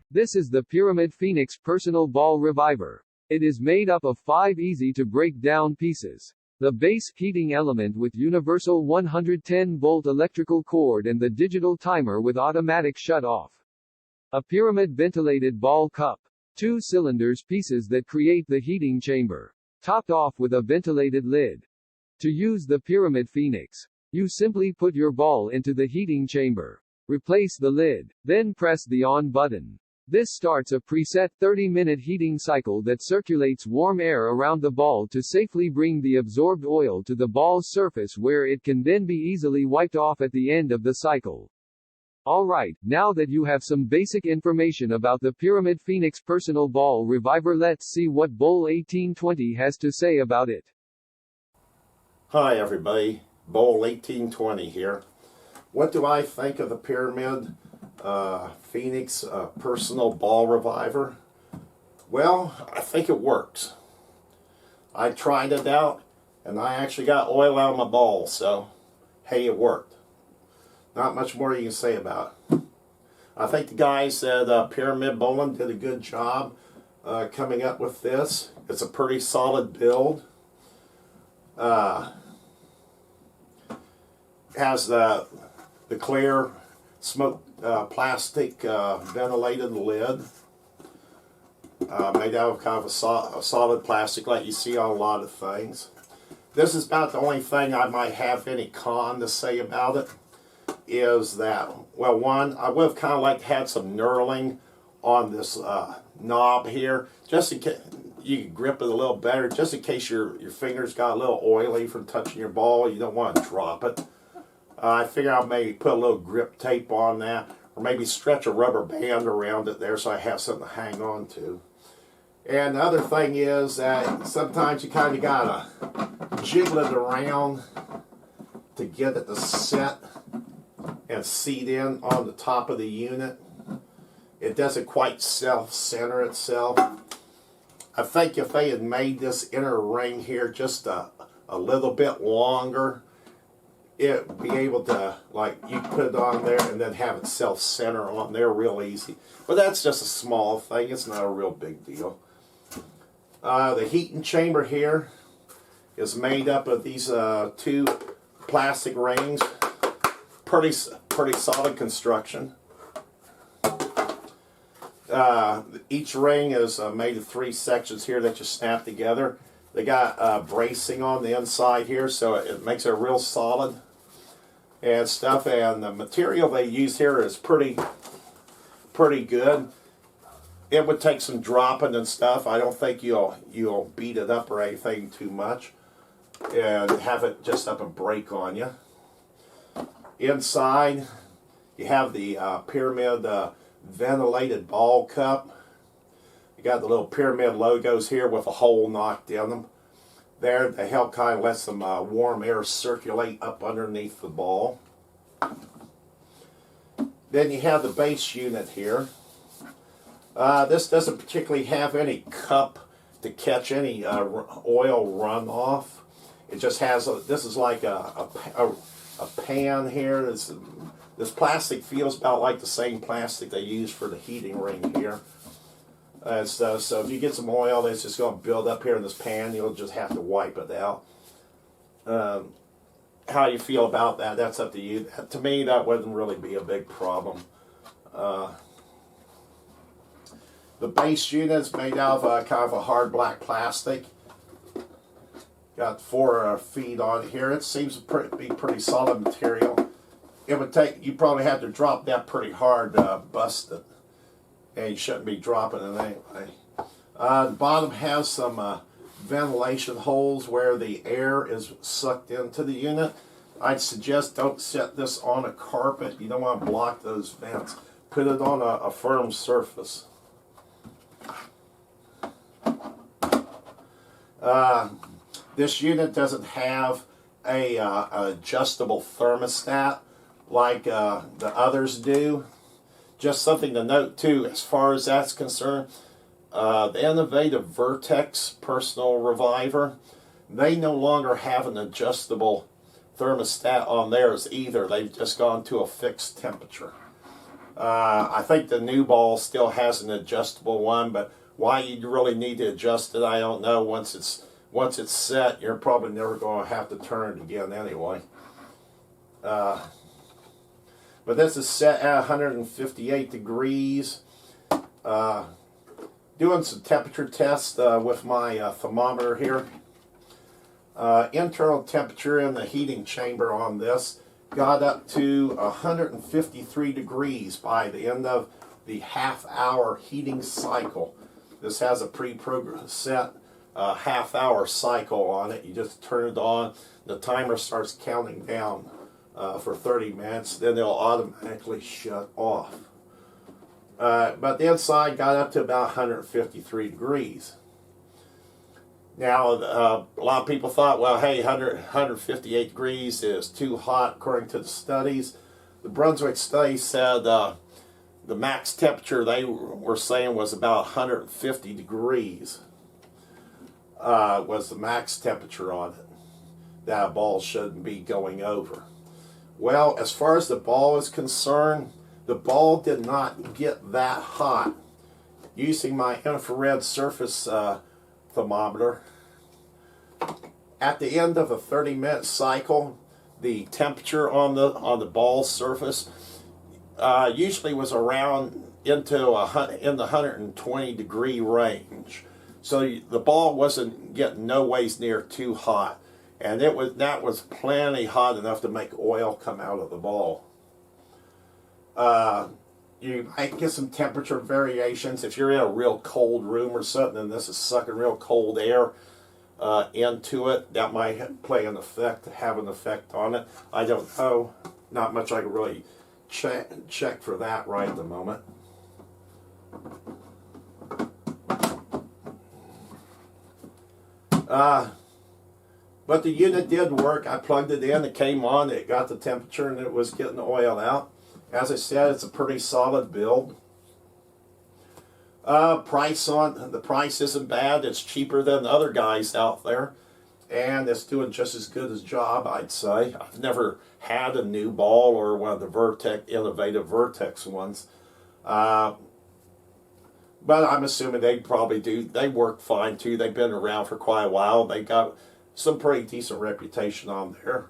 This is the Pyramid Phoenix Personal Ball Reviver. It is made up of 5 easy-to-break-down pieces. The base heating element with universal 110-volt electrical cord and the digital timer with automatic shut-off. A pyramid ventilated ball cup. 2 cylinders pieces that create the heating chamber. Topped off with a ventilated lid. To use the Pyramid Phoenix, you simply put your ball into the heating chamber. Replace the lid, then press the on button. This starts a preset 30-minute heating cycle that circulates warm air around the ball to safely bring the absorbed oil to the ball's surface where it can then be easily wiped off at the end of the cycle. Alright, now that you have some basic information about the Pyramid Phoenix Personal Ball Reviver, let's see what Bowl 1820 has to say about it. Hi everybody, Bowl 1820 here. What do I think of the Pyramid Phoenix Personal Ball Reviver? Well, I think it works. I tried it out and I actually got oil out of my balls, so hey, it worked. Not much more you can say about it. I think the guys at Pyramid Bowling did a good job coming up with this. It's a pretty solid build. Has the clear smoke plastic ventilated lid made out of kind of a solid plastic like you see on a lot of things. This is about the only thing I might have any con to say about it, is that, well, one, I would have kind of liked to have some knurling on this knob here, just in case you can grip it a little better, just in case your fingers got a little oily from touching your ball. You don't want to drop it. I figure I'll maybe put a little grip tape on that, or maybe stretch a rubber band around it there so I have something to hang on to. And the other thing is that sometimes you kind of got to jiggle it around to get it to set and seat in on the top of the unit. It doesn't quite self-center itself. I think if they had made this inner ring here just a little bit longer, it would be able to, like, you put it on there and then have it self-center on there real easy. But that's just a small thing. It's not a real big deal. The heating chamber here is made up of these 2 plastic rings. Pretty solid construction. Each ring is made of 3 sections here that you snap together. They got bracing on the inside here, so it makes it real solid and stuff. And the material they use here is pretty good. It would take some dropping and stuff. I don't think you'll beat it up or anything too much and have it just up and break on you. Inside, you have the Pyramid ventilated ball cup. You got the little Pyramid logos here with a hole knocked in them. There, they help kind of let some warm air circulate up underneath the ball. Then you have the base unit here. This doesn't particularly have any cup to catch any oil runoff. It just has this is like a pan here. This plastic feels about like the same plastic they use for the heating ring here. So if you get some oil, it's just going to build up here in this pan. You'll just have to wipe it out. How you feel about that, that's up to you. To me, that wouldn't really be a big problem. The base unit is made out of kind of a hard black plastic. Got 4 feet on it here. It seems to be pretty solid material. It would take, you probably have to drop that pretty hard to bust it. And you shouldn't be dropping it anyway. The bottom has some ventilation holes where the air is sucked into the unit. I'd suggest don't set this on a carpet. You don't want to block those vents. Put it on a firm surface. This unit doesn't have a adjustable thermostat like the others do. Just something to note too, as far as that's concerned, the innovative Vertex Personal Reviver, they no longer have an adjustable thermostat on theirs either. They've just gone to a fixed temperature. I think the new ball still has an adjustable one, but why you really need to adjust it, I don't know. Once it's set, you're probably never going to have to turn it again anyway. But this is set at 158 degrees. Doing some temperature tests with my thermometer here. Internal temperature in the heating chamber on this got up to 153 degrees by the end of the half-hour heating cycle. This has a pre-programmed set half-hour cycle on it. You just turn it on, the timer starts counting down for 30 minutes, then it'll automatically shut off. But the inside got up to about 153 degrees. Now, a lot of people thought, well, hey, 158 degrees is too hot according to the studies. The Brunswick study said the max temperature they were saying was about 150 degrees was the max temperature on it. That ball shouldn't be going over. Well, as far as the ball is concerned, the ball did not get that hot. Using my infrared surface thermometer, at the end of a 30-minute cycle, the temperature on the ball surface usually was around in the 120 degree range. So the ball wasn't getting no ways near too hot, and that was plenty hot enough to make oil come out of the ball. You might get some temperature variations if you're in a real cold room or something, and this is sucking real cold air into it. That might have an effect on it. I don't know. Not much I can really check for that right at the moment. But the unit did work. I plugged it in, it came on, it got the temperature, and it was getting the oil out. As I said, it's a pretty solid build. The price isn't bad. It's cheaper than the other guys out there, and it's doing just as good a job, I'd say. I've never had a new ball or one of the innovative Vertex ones, but I'm assuming they probably do. They work fine too. They've been around for quite a while. They got some pretty decent reputation on there.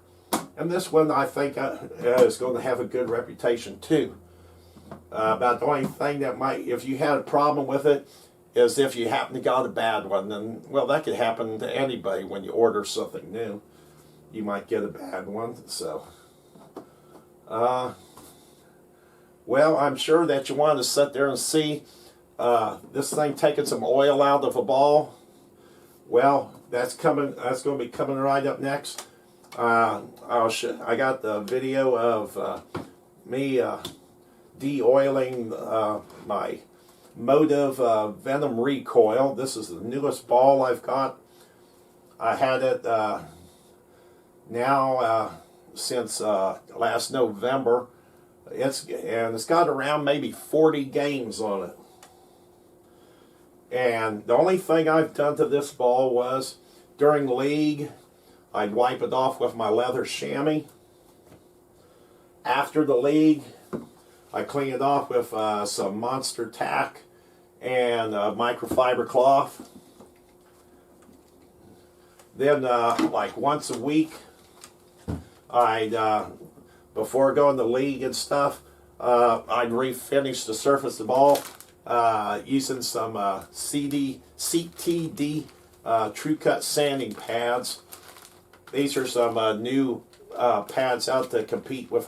And this one, I think, is going to have a good reputation, too. About the only thing that if you had a problem with it, is if you happen to got a bad one. And, well, that could happen to anybody when you order something new. You might get a bad one, so. Well, I'm sure that you want to sit there and see this thing taking some oil out of a ball. Well, that's going to be coming right up next. I got the video of me de-oiling my Motive Venom Recoil. This is the newest ball I've got. I had it now since last November. It's got around maybe 40 games on it. And the only thing I've done to this ball was during league, I'd wipe it off with my leather chamois. After the league, I clean it off with some Monster Tack and microfiber cloth. Then, like once a week, before going to league and stuff, I'd refinish the surface of the ball using some CTD True Cut sanding pads. These are some new pads out to compete with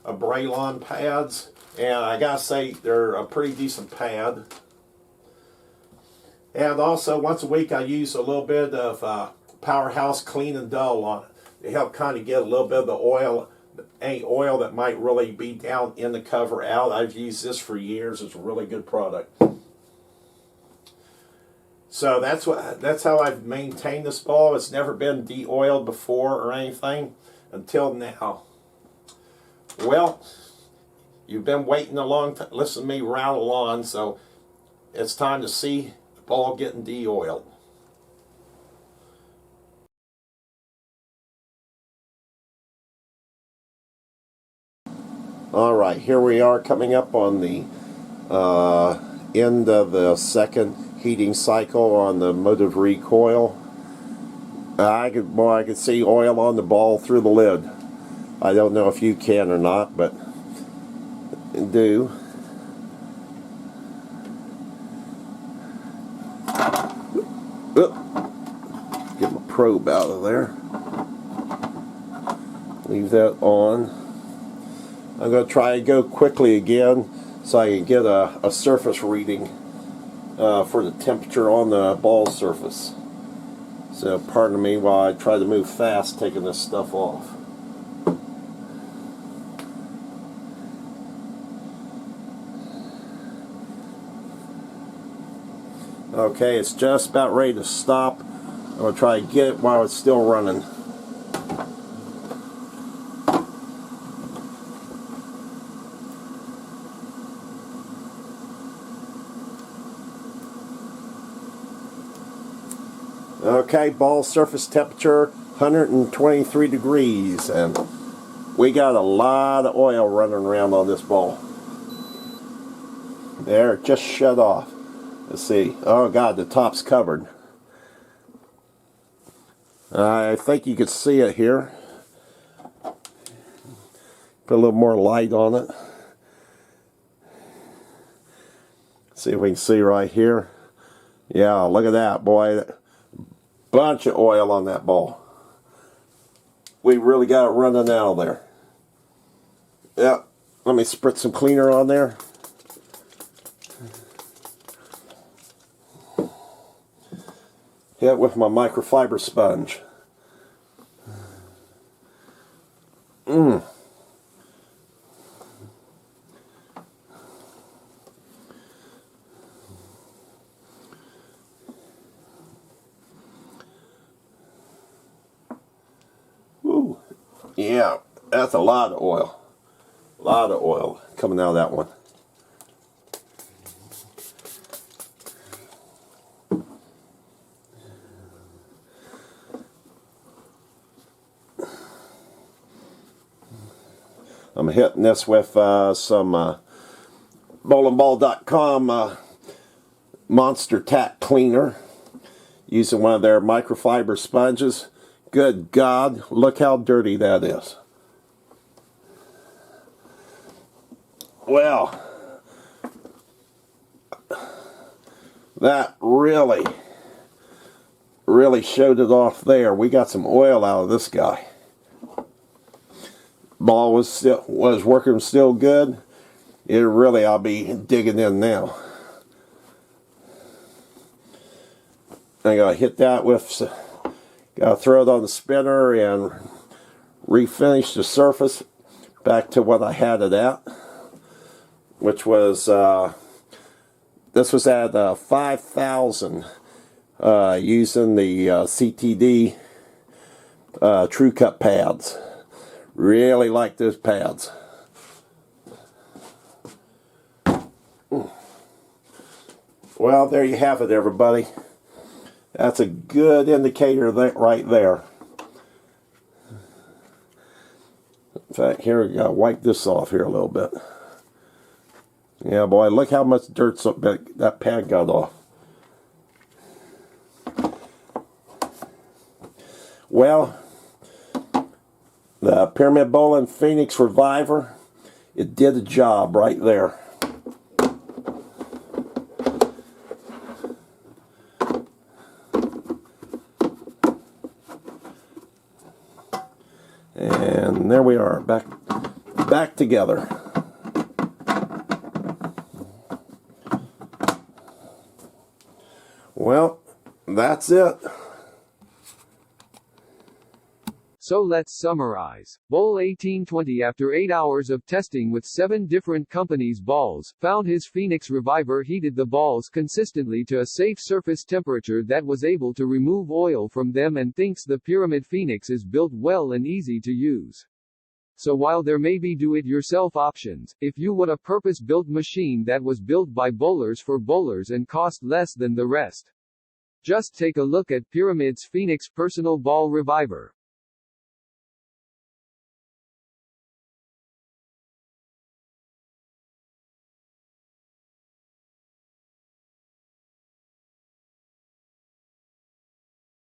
Braylon pads, and I gotta say they're a pretty decent pad. And also once a week I use a little bit of Powerhouse Clean and Dull on it to help kind of get a little bit of the oil, any oil that might really be down in the cover out. I've used this for years. It's a really good product. So that's how I've maintained this ball. It's never been de-oiled before or anything until now. Well, you've been waiting a long time, listen to me rattle on, so it's time to see the ball getting de-oiled. Alright, here we are coming up on the end of the second heating cycle on the motive recoil. I could see oil on the ball through the lid. I don't know if you can or not, but do. Get my probe out of there. Leave that on. I'm going to try and go quickly again so I can get a surface reading for the temperature on the ball surface. So pardon me while I try to move fast taking this stuff off. Okay, it's just about ready to stop. I'm going to try to get it while it's still running. Okay, ball surface temperature 123 degrees, and we got a lot of oil running around on this ball. There, it just shut off. Let's see. Oh God, the top's covered. I think you can see it here. Put a little more light on it. See if we can see right here. Yeah, look at that, boy. Bunch of oil on that ball. We really got it running out of there. Yeah, let me spritz some cleaner on there. Hit it with my microfiber sponge. Woo. Yeah, that's a lot of oil. A lot of oil coming out of that one. I'm hitting this with some bowlingball.com Monster Tack Cleaner, using one of their microfiber sponges. Good God, look how dirty that is. Well, that really showed it off there. We got some oil out of this guy. Ball was working still good. I'll be digging in now. I gotta hit that with, gotta throw it on the spinner and refinish the surface back to what I had it at, which was this was at 5,000 using the CTD True Cut pads. Really like those pads. Well, there you have it, everybody. That's a good indicator right there. In fact, here we go. Wipe this off here a little bit. Yeah, boy, look how much dirt that pad got off. Well, the Pyramid Bowling Phoenix Revivor, it did a job right there. And there we are, back together. Well, that's it. So let's summarize. Bowl 1820, after 8 hours of testing with 7 different companies' balls, found his Phoenix Revivor heated the balls consistently to a safe surface temperature that was able to remove oil from them, and thinks the Pyramid Phoenix is built well and easy to use. So while there may be do-it-yourself options, if you want a purpose-built machine that was built by bowlers for bowlers and cost less than the rest, just take a look at Pyramid's Phoenix Personal Ball Revivor.